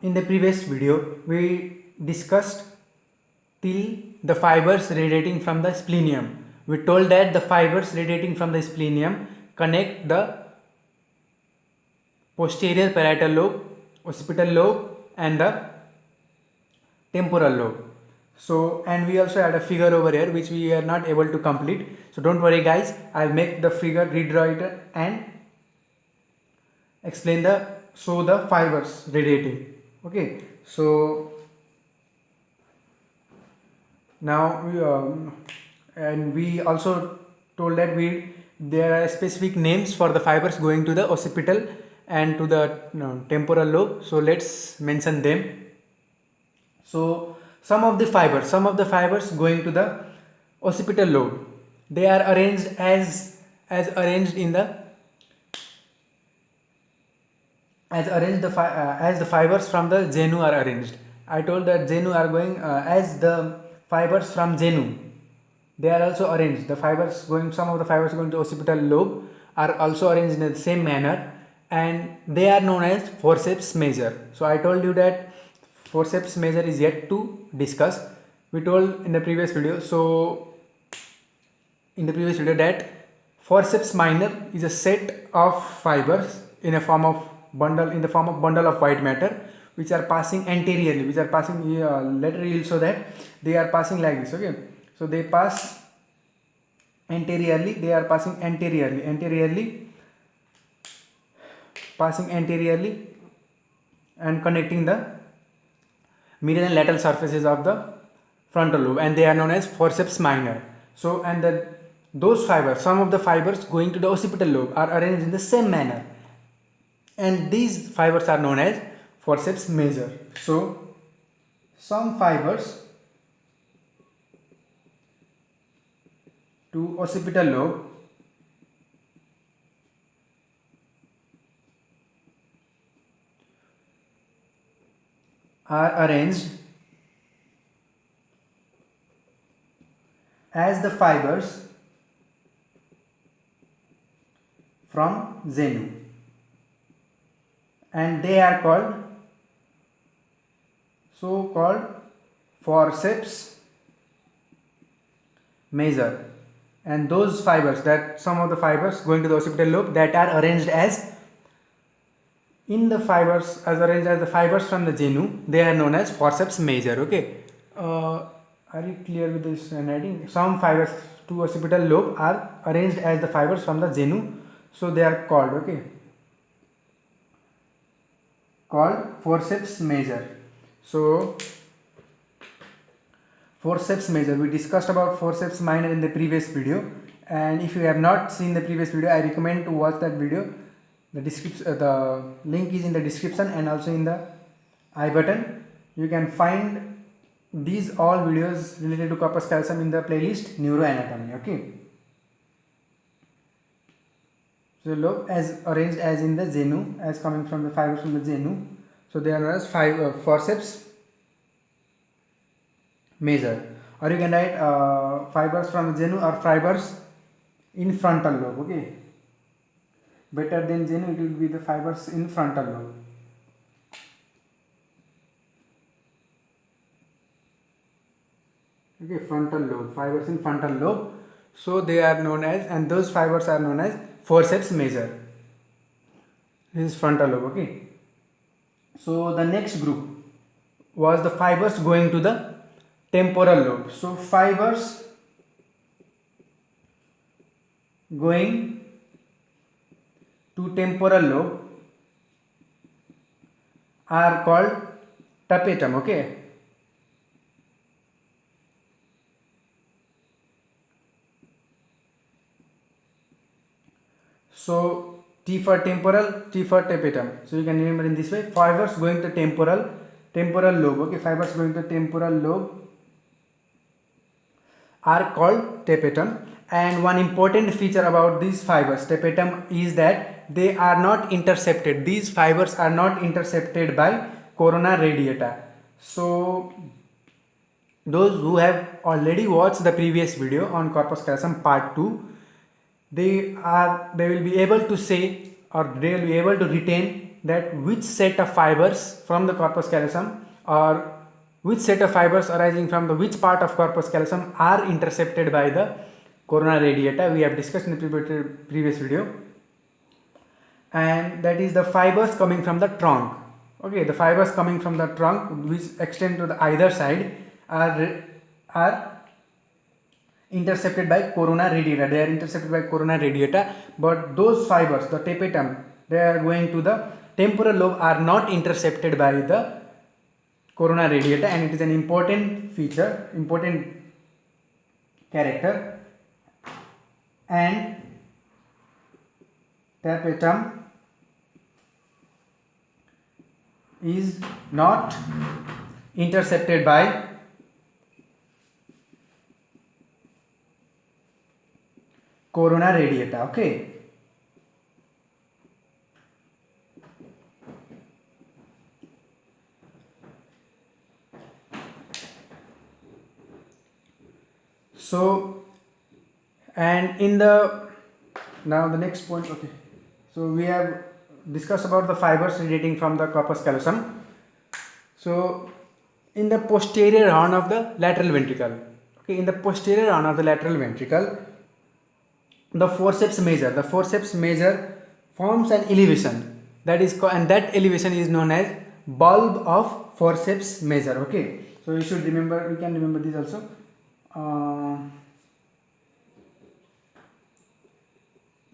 in the previous video we discussed till the fibers radiating from the splenium. We told that the fibers radiating from the splenium connect the posterior parietal lobe, occipital lobe and the temporal lobe. So, and we also had a figure over here which we are not able to complete. So don't worry guys, I'll make the figure, redraw it and explain show the fibers radiating. Okay, so now we also told that there are specific names for the fibers going to the occipital and to the temporal lobe. So let's mention them. So some of the fibers going to the occipital lobe, they are arranged as arranged in the as the fibers from the genu are arranged. I told that genu are going as the fibers from genu, they are also arranged. Some of the fibers going to occipital lobe are also arranged in the same manner, and they are known as forceps major. So I told you that forceps major is yet to discuss. We told in the previous video. So in the previous video that forceps minor is a set of fibers in the form of bundle of white matter which are passing anteriorly, later you will show that they are passing like this. Okay, so they pass anteriorly, passing anteriorly and connecting the medial and lateral surfaces of the frontal lobe, and they are known as forceps minor. So, and those fibers, some of the fibers going to the occipital lobe are arranged in the same manner, and these fibers are known as forceps major. So some fibers to occipital lobe are arranged as the fibers from genu, and they are called forceps major. And those fibers, that some of the fibers going to the occipital lobe that are arranged as arranged as the fibers from the genu, they are known as forceps major. Okay, are you clear with this writing? Some fibers to occipital lobe are arranged as the fibers from the genu, so they are called forceps major. So forceps major, we discussed about forceps minor in the previous video, and if you have not seen the previous video, I recommend to watch that video. The link is in the description and also in the I button. You can find these all videos related to corpus callosum in the playlist Neuroanatomy. Okay, so lobe as arranged as in the genu, as coming from the fibers from the genu, so they are known as forceps major. Or you can write fibers from the genu or fibers in frontal lobe. Okay, better than genu, it will be the fibers in frontal lobe. Okay, frontal lobe, fibers in frontal lobe, so they are known as, and those fibers are known as forceps major. This is frontal lobe. Okay, so the next group was the fibers going to the temporal lobe. So fibers going to temporal lobe are called tapetum. Okay, so T for temporal, T for tapetum. So you can remember in this way, fibers going to temporal lobe. Okay, fibers going to temporal lobe are called tapetum. And one important feature about these fibers, tapetum, is that they are not intercepted. These fibers are not intercepted by corona radiata. So those who have already watched the previous video on corpus callosum part 2, they will be able to say, or they will be able to retain that which set of fibers from the corpus callosum or which set of fibers arising from the which part of corpus callosum are intercepted by the corona radiata. We have discussed in the previous video, and that is the fibers coming from the trunk. Okay, the fibers coming from the trunk which extend to the either side are intercepted by corona radiata. They are intercepted by corona radiata, but those fibers, the tapetum, they are going to the temporal lobe, are not intercepted by the corona radiata, and it is an important feature, important character. And tapetum is not intercepted by corona radiata. Okay. So, and in the now the next point. Okay, so we have discussed about the fibers radiating from the corpus callosum. So in the posterior horn of the lateral ventricle, okay, in the posterior horn of the lateral ventricle, the forceps major forms an elevation that is and that elevation is known as bulb of forceps major. Okay, so you should remember, you can remember this also.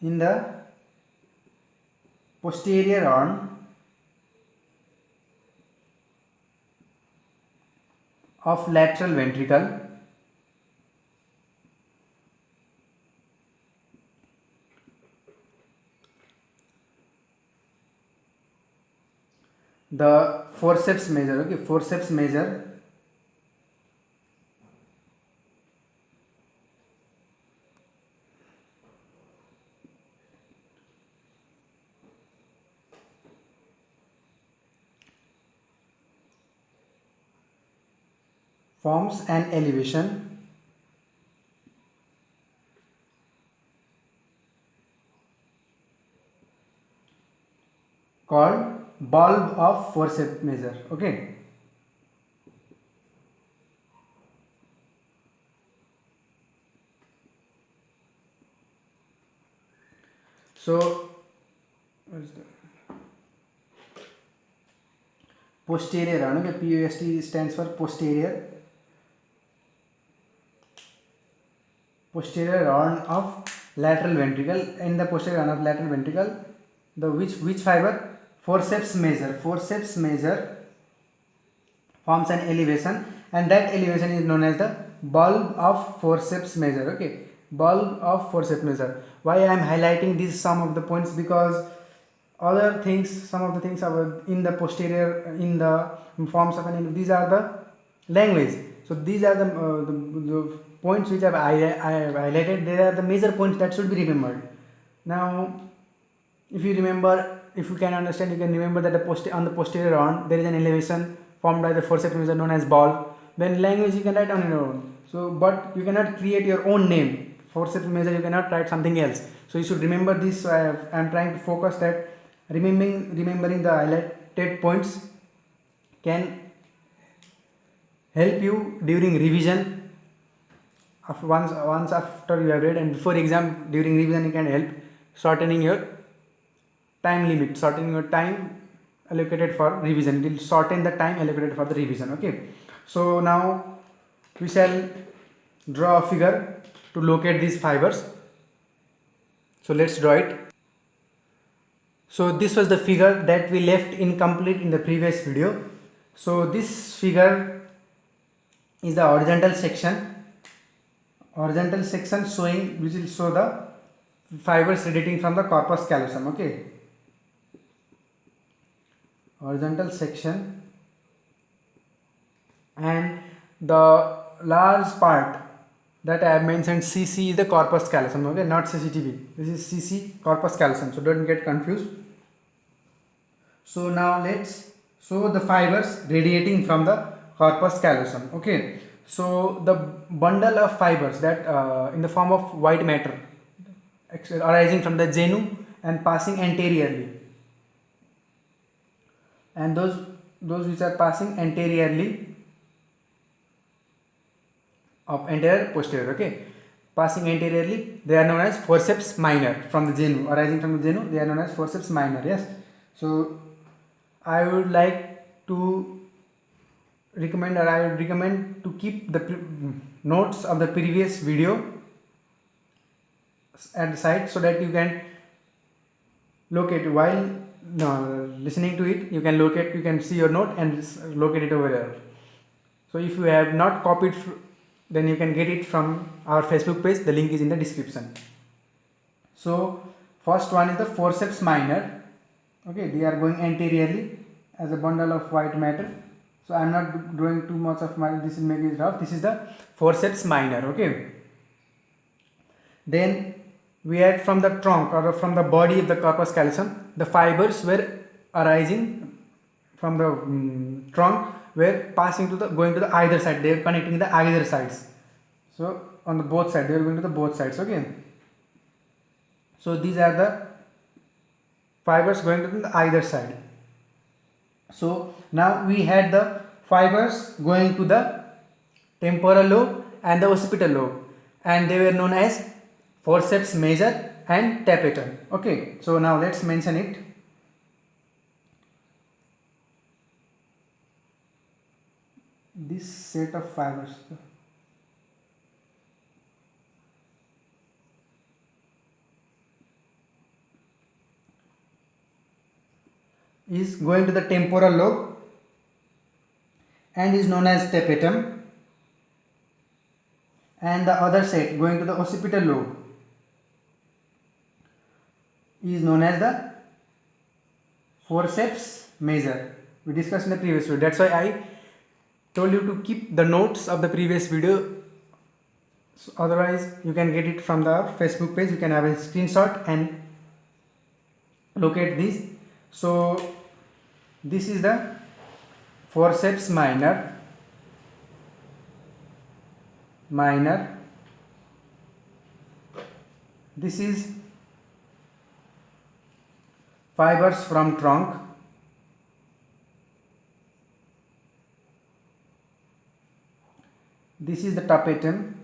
In the posterior horn of lateral ventricle, the forceps major, okay, forceps major forms an elevation called bulb of forceps major. Okay, so what is the posterior horn? Okay, POST stands for posterior horn of lateral ventricle. In the posterior horn of lateral ventricle, the which fiber? Forceps major forms an elevation, and that elevation is known as the bulb of forceps major. Okay, bulb of forceps major. Why I am highlighting these some of the points? Because other things, some of the things are in the posterior, in the forms of an, these are the language. So these are the points which I have highlighted. They are the major points that should be remembered. Now, if you remember, if you can understand, you can remember that on the posterior horn there is an elevation formed by the forceps major known as bulb. Then language you can write on your own. So, but you cannot create your own name. Forceps major, you cannot write something else. So you should remember this. So I am trying to focus that remembering the highlighted points can help you during revision. Once after you have read, and before exam, during revision, it can help shortening your time limit, shortening your time allocated for revision. It will shorten the time allocated for the revision. Okay, so now we shall draw a figure to locate these fibers. So let's draw it. So this was the figure that we left incomplete in the previous video. So this figure is the horizontal section showing, which will show the fibers radiating from the corpus callosum. Okay, horizontal section, and the large part that I have mentioned, CC, is the corpus callosum. Okay, not CCTV. This is CC, corpus callosum. So don't get confused. So now let's show the fibers radiating from the corpus callosum. Okay, so the bundle of fibers that in the form of white matter arising from the genu and passing anteriorly. and those which are passing anteriorly of anterior posterior. Okay, passing anteriorly, they are known as forceps minor. From the genu, arising from the genu, they are known as forceps minor. Yes, so I would like to recommend, or I would recommend to keep the notes of the previous video at the side, so that you can locate while listening to it. You can locate, you can see your note and locate it over there. So if you have not copied, then you can get it from our Facebook page. The link is in the description. So first one is the forceps minor. Okay, they are going anteriorly as a bundle of white matter. So I am not drawing too much of my, this will make it rough. This is the forceps minor. Okay, then we had from the trunk or from the body of the corpus callosum, the fibers were arising from the trunk, were passing to the, going to the either side. They are connecting the either sides. So on the both sides, they are going to the both sides. Okay, so these are the fibers going to the either side. So now we had the fibers going to the temporal lobe and the occipital lobe, and they were known as forceps major and tapetum. Okay, so now let's mention it. This set of fibers is going to the temporal lobe and is known as tapetum, and the other set going to the occipital lobe is known as the forceps major. We discussed in the previous video. That's why I told you to keep the notes of the previous video. So otherwise you can get it from the Facebook page. You can have a screenshot and locate these. So this is the forceps minor, this is fibers from trunk, this is the tapetum,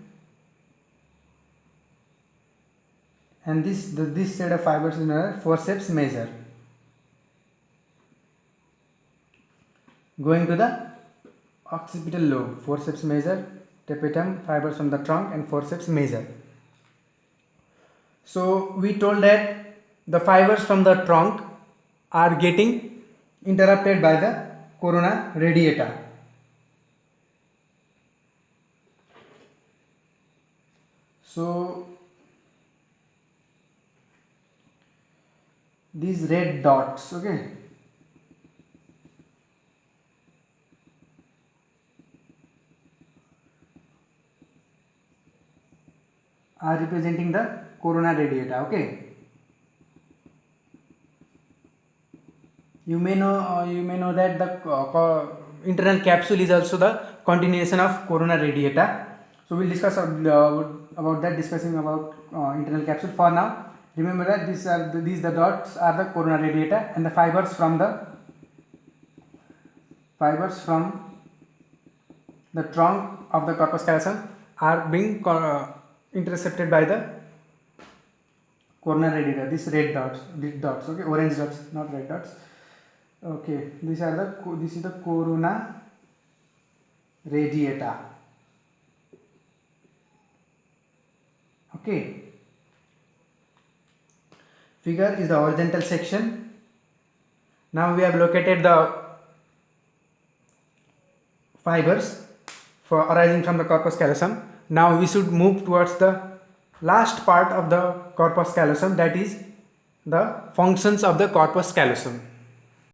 and this set of fibers is known as forceps major, going to the occipital lobe. Forceps major, tapetum, fibers from the trunk, and forceps major. So we told that the fibers from the trunk are getting interrupted by the corona radiata. So these red dots, okay, are representing the corona radiata. Okay, you may know that the internal capsule is also the continuation of corona radiata. So we'll discuss about that, discussing about internal capsule. For now, remember that these dots are the corona radiata, and the fibers from the trunk of the corpus callosum are being intercepted by the corona radiata. These red dots, okay, orange dots, not red dots. Okay, this is the corona radiata. Okay, figure is the horizontal section. Now we have located the fibers for arising from the corpus callosum. Now we should move towards the last part of the corpus callosum, that is the functions of the corpus callosum.